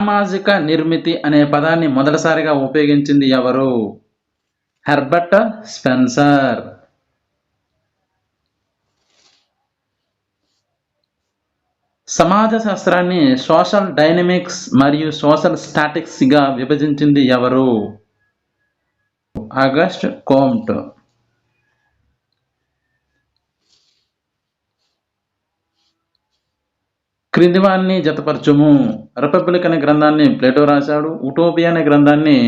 సామాజిక నిర్మితి అనే పదాన్ని మొదటిసారిగా ఉపయోగించింది ఎవరు? Herbert Spencer. సమాజ శాస్త్రాన్ని సోషల్ డైనమిక్స్ మరియు సోషల్ స్టాటిక్స్ గా విభజించింది ఎవరు? ఆగస్ట్ కోమ్ట్. క్రింది వారిని జతపరచుము. రిపబ్లిక్ అనే గ్రంథాన్ని ప్లేటో రాశాడు. ఉటోపియా అనే గ్రంథాన్ని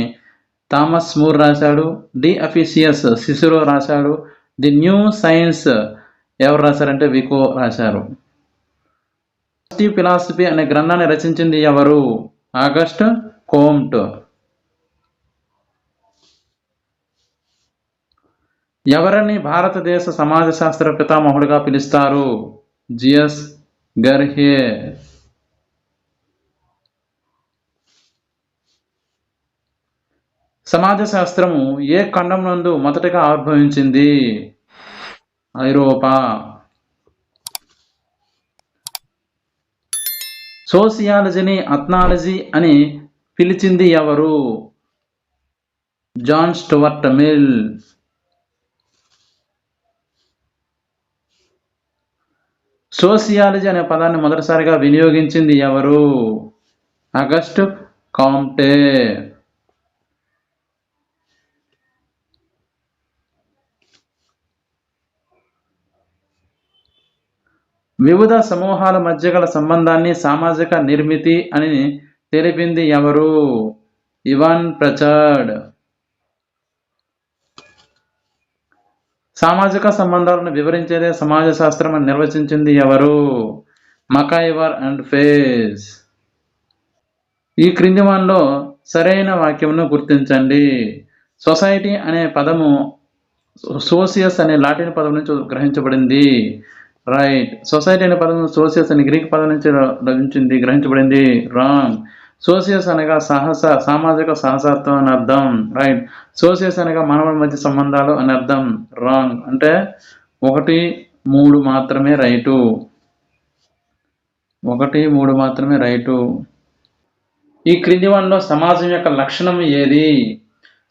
థామస్ మూర్ రాశాడు. డి అఫీసియస్ సిసిరో రాశాడు. ది న్యూ సైన్స్ ఎవరు రాశారంటే వికో రాశారు. ఫిలాసఫీ అనే గ్రంథాన్ని రచించింది ఎవరు? ఆగస్ట్ కోమ్ట్. ఎవరిని భారతదేశ సమాజ శాస్త్ర పితామహుడిగా పిలుస్తారు? జియస్ గర్హే. సమాజ శాస్త్రము ఏ ఖండం నందు మొదటగా ఆవిర్భవించింది? ఐరోపా. సోషియాలజీని అథ్నాలజీ అని పిలిచింది ఎవరు? John Stuart mill. సోషియాలజీ అనే పదాన్ని మొదటిసారిగా వినియోగించింది ఎవరు? ఆగస్ట్ కాంటే. వివిధ సమూహాల మధ్య గల సంబంధాన్ని సామాజిక నిర్మితి అని తెలిపింది ఎవరు? ఇవాన్ ప్రచాడ్. సామాజిక సంబంధాలను వివరించేదే సమాజ శాస్త్రం అని నిర్వచించింది ఎవరు? మకైవర్ అండ్ ఫేజ్. ఈ క్రింది వానిలో సరైన వాక్యమును గుర్తించండి. సొసైటీ అనే పదము సోసియస్ అనే లాటిన్ పదం నుంచి గ్రహించబడింది. రైట్. సొసైటీ అనే పదం సోసియస్ అనే గ్రీక్ పదం నుంచి లభించింది, గ్రహించబడింది. రాంగ్. సోసియస్ అనగా సామాజిక సహసత్వం అని అర్థం. రైట్. సోసియస్ అనగా మానవుల మధ్య సంబంధాలు అని అర్థం. రాంగ్. అంటే 1, 3 మాత్రమే రైటు. 1, 3 మాత్రమే రైటు. ఈ క్రింది వానిలో సమాజం యొక్క లక్షణం ఏది?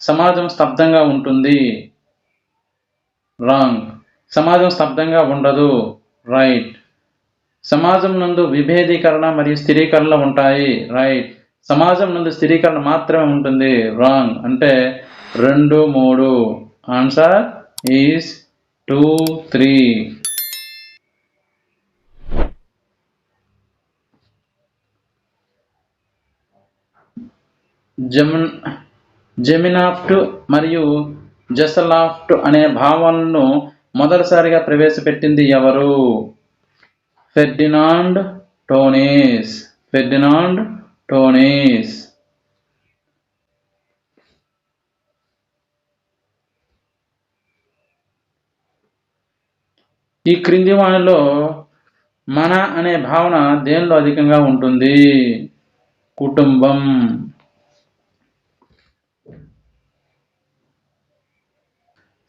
సమాజం స్తబ్దంగా ఉంటుంది. రాంగ్. సమాజం స్తబ్దంగా ఉండదు. రైట్. సమాజం నందు విభేదీకరణ మరియు స్థిరీకరణ ఉంటాయి. రైట్. సమాజం నందు స్థిరీకరణ మాత్రమే ఉంటుంది. రాంగ్. అంటే 2, 3. Answer is 2, 3. జెమినాఫ్ట్ మరియు జెసలాఫ్ట్ అనే భావనలను మొదటిసారిగా ప్రవేశపెట్టింది ఎవరు? Ferdinand Tony's. Ferdinand Tony's. ఈ క్రింది వానిలో మన అనే భావన దేనిలో అధికంగా ఉంటుంది? కుటుంబం.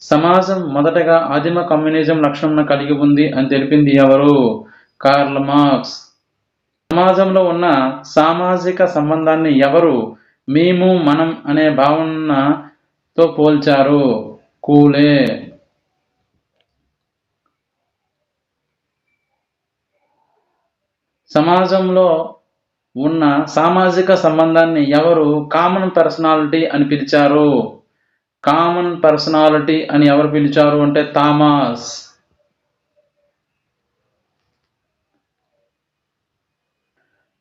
సమాజం మొదటగా ఆదిమ కమ్యూనిజం లక్షణం కలిగి ఉంది అని తెలిపింది ఎవరు? Karl Marx. సమాజంలో ఉన్న సామాజిక సంబంధాన్ని ఎవరు మేము మనం అనే భావనతో పోల్చారు? కూలే. సమాజంలో ఉన్న సామాజిక సంబంధాన్ని ఎవరు కామన్ పర్సనాలిటీ అని పిలిచారు? కామన్ పర్సనాలిటీ అని ఎవరు పిలిచారు అంటే థామస్.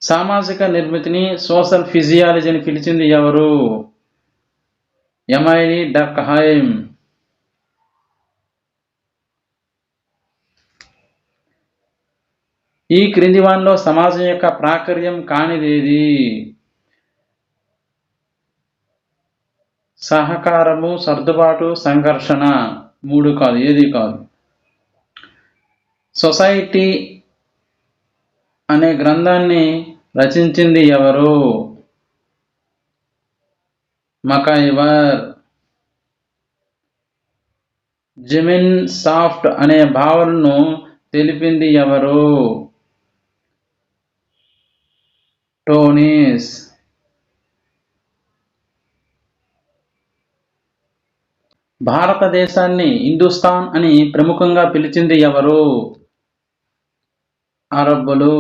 సామాజిక నిర్మితిని సోషల్ ఫిజియాలజీ అని పిలిచింది ఎవరు? ఎమైలీ డక్హైమ్. ఈ క్రింది వానిలో సమాజం యొక్క ప్రాకర్యం కానిదేది? సహకారము, సర్దుబాటు, సంఘర్షణ. 3 కాదు, ఏది కాదు. సొసైటీ అనే గ్రంథాన్ని రచించింది ఎవరు? మకైవర్. జెమిన్ సాఫ్ట్ అనే భావనను తెలిపింది ఎవరు? టోనీస్. భారతదేశాన్ని హిందుస్థాన్ అని ప్రముఖంగా పిలిచింది ఎవరు? అరబ్బులు.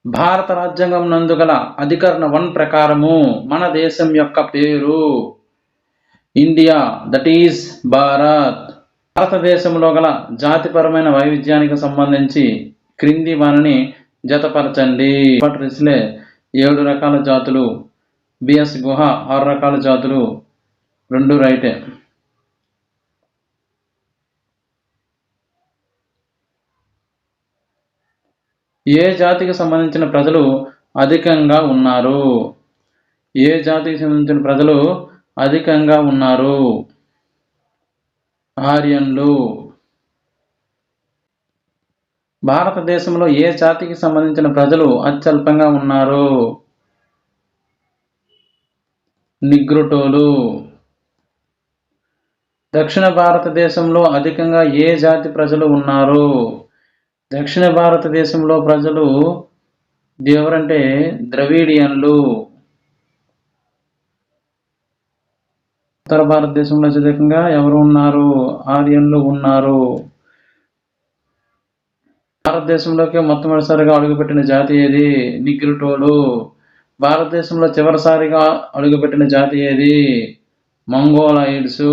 భారత రాజ్యాంగం నందు గల అధికరణ 1 ప్రకారము మన దేశం యొక్క పేరు ఇండియా, దట్ ఈజ్ భారత్. భారతదేశంలో గల జాతిపరమైన వైవిధ్యానికి సంబంధించి క్రింది వానిని జతపరచండి. రిస్లే 7 రకాల జాతులు, బిఎస్ గుహ 6 రకాల జాతులు, 2 రైటే. ఏ జాతికి సంబంధించిన ప్రజలు అధికంగా ఉన్నారు? ఏ జాతికి సంబంధించిన ప్రజలు అధికంగా ఉన్నారు? ఆర్యన్లు. భారతదేశంలో ఏ జాతికి సంబంధించిన ప్రజలు అత్యల్పంగా ఉన్నారు? నిగ్రోటోలు. దక్షిణ భారతదేశంలో అధికంగా ఏ జాతి ప్రజలు ఉన్నారు? దక్షిణ భారతదేశంలో ప్రజలు ఎవరంటే ద్రవిడియన్లు. ఉత్తర భారతదేశంలో అత్యధికంగా ఎవరు ఉన్నారు? ఆర్యన్లు ఉన్నారు. భారతదేశంలోకి మొట్టమొదటిసారిగా అడుగుపెట్టిన జాతి ఏది? నిగ్రోటోలు. భారతదేశంలో చివరిసారిగా అడుగుపెట్టిన జాతి ఏది? మంగోలాయిడ్స్.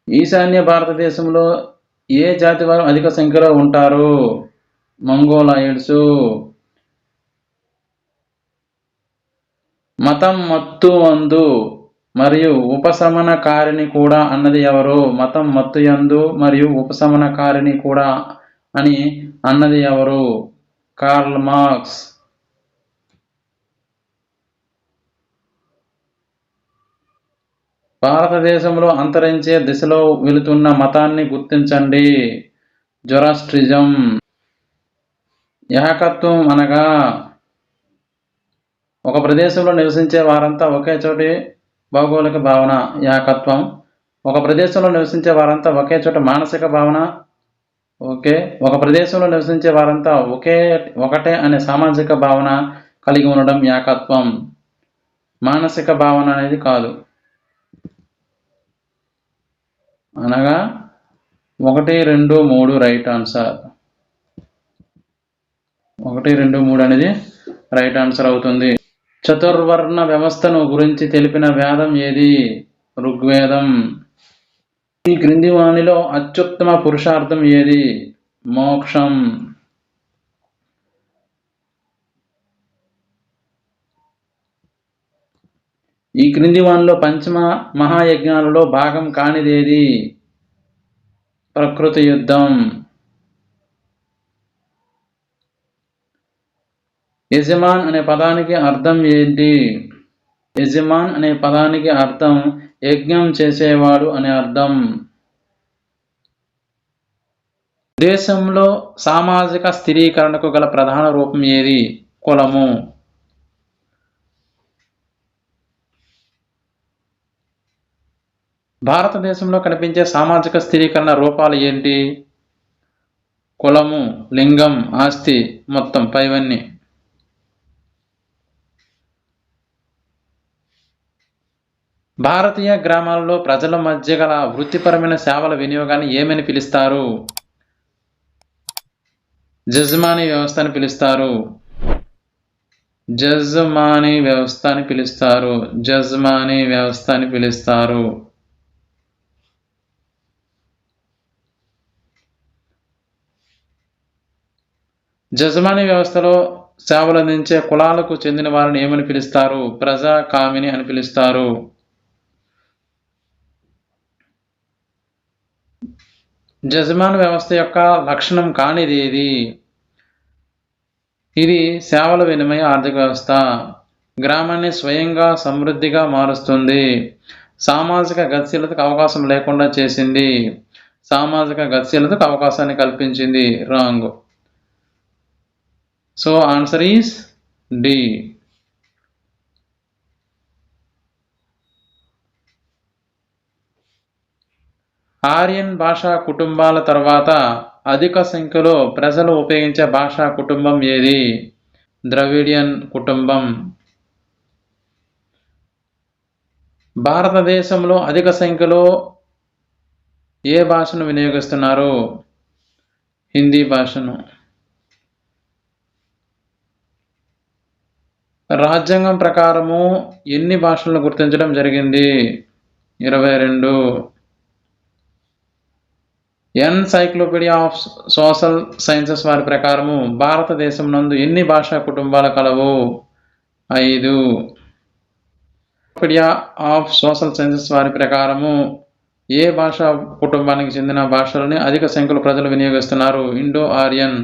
ఈశాన్య భారతదేశంలో ఏ జాతి వారు అధిక సంఖ్యలో ఉంటారు? మంగోలాయిడ్స్. మతం మత్తు అందు మరియు ఉపశమనకారిణి కూడా అన్నది ఎవరు? మతం మత్తు యందు మరియు ఉపశమనకారిణి కూడా అని అన్నది ఎవరు? Karl Marx. భారతదేశంలో అంతరించే దిశలో వెళుతున్న మతాన్ని గుర్తించండి. జొరాస్ట్రిజం. ఏకత్వం అనగా ఒక ప్రదేశంలో నివసించే వారంతా ఒకే చోటి భౌగోళిక భావన ఏకత్వం. ఒక ప్రదేశంలో నివసించే వారంతా ఒకే చోట మానసిక భావన. ఓకే. ఒక ప్రదేశంలో నివసించే వారంతా ఒకటే అనే సామాజిక భావన కలిగి ఉండడం ఏకత్వం. మానసిక భావన అనేది కాదు. అనగా 1, 2, 3 రైట్ ఆన్సర్. 1, 2, 3 అనేది రైట్ ఆన్సర్ అవుతుంది. చతుర్వర్ణ వ్యవస్థను గురించి తెలిపిన వేదం ఏది? ఋగ్వేదం. ఈ క్రింది వానిలో అత్యుత్తమ పురుషార్థం ఏది? మోక్షం. ఈ క్రింది వానిలో పంచమ మహాయజ్ఞాలలో భాగం కానిదేది? ప్రకృతి యుద్ధం. యజమాన్ అనే పదానికి అర్థం ఏంటి? యజమాన్ అనే పదానికి అర్థం యజ్ఞం చేసేవాడు అనే అర్థం. దేశంలో సామాజిక స్థిరీకరణకు గల ప్రధాన రూపం ఏది? కులము. భారతదేశంలో కనిపించే సామాజిక స్థిరీకరణ రూపాలు ఏంటి? కులము, లింగం, ఆస్తి, మొత్తం పైవన్నీ. భారతీయ గ్రామాలలో ప్రజల మధ్య గల వృత్తిపరమైన సేవల వినియోగాన్ని ఏమని పిలుస్తారు? జజ్మానీ వ్యవస్థ అని పిలుస్తారు. జజ్మానీ వ్యవస్థ అని పిలుస్తారు. జజ్మానీ వ్యవస్థ అని పిలుస్తారు. జజ్మానీ వ్యవస్థలో సేవలు అందించే కులాలకు చెందిన వారిని ఏమని పిలుస్తారు? ప్రజాకామిని అని పిలుస్తారు. జజ్మాన్ వ్యవస్థ యొక్క లక్షణం కానిది ఏది? ఇది సేవల వినిమయ ఆర్థిక వ్యవస్థ. గ్రామాన్ని స్వయంగా సమృద్ధిగా మారుస్తుంది. సామాజిక గతిశీలతకు అవకాశం లేకుండా చేసింది. సామాజిక గతిశీలతకు అవకాశాన్ని కల్పించింది. Wrong. So answer is D. Aryan భాషా కుటుంబాల తర్వాత అధిక సంఖ్యలో ప్రజలు ఉపయోగించే భాషా కుటుంబం ఏది? ద్రవిడియన్ కుటుంబం. భారతదేశంలో అధిక సంఖ్యలో ఏ భాషను వినియోగిస్తున్నారు? హిందీ భాషను. రాజ్యాంగం ప్రకారము ఎన్ని భాషలను గుర్తించడం జరిగింది? 22. ఎన్సైక్లోపీడియా ఆఫ్ సోషల్ సైన్సెస్ వారి ప్రకారము భారతదేశం నందు ఎన్ని భాషా కుటుంబాలు కలవు? 5. ఎన్సైక్లోపీడియా ఆఫ్ సోషల్ సైన్సెస్ వారి ప్రకారము ఏ భాషా కుటుంబానికి చెందిన భాషలని అధిక సంఖ్యలో ప్రజలు వినియోగిస్తున్నారు? Indo Aryan.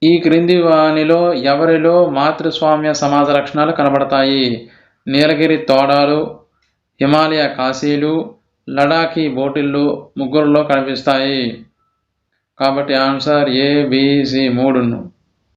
ఈ క్రింది వానిలో ఎవరిలో మాతృస్వామ్య సమాజ లక్షణాలు కనబడతాయి? నీలగిరి తోడాలు, హిమాలయ కాశీలు, లడాఖీ బోటిళ్ళు ముగ్గురులో కనిపిస్తాయి. కాబట్టి ఆన్సర్ A, B, C 3.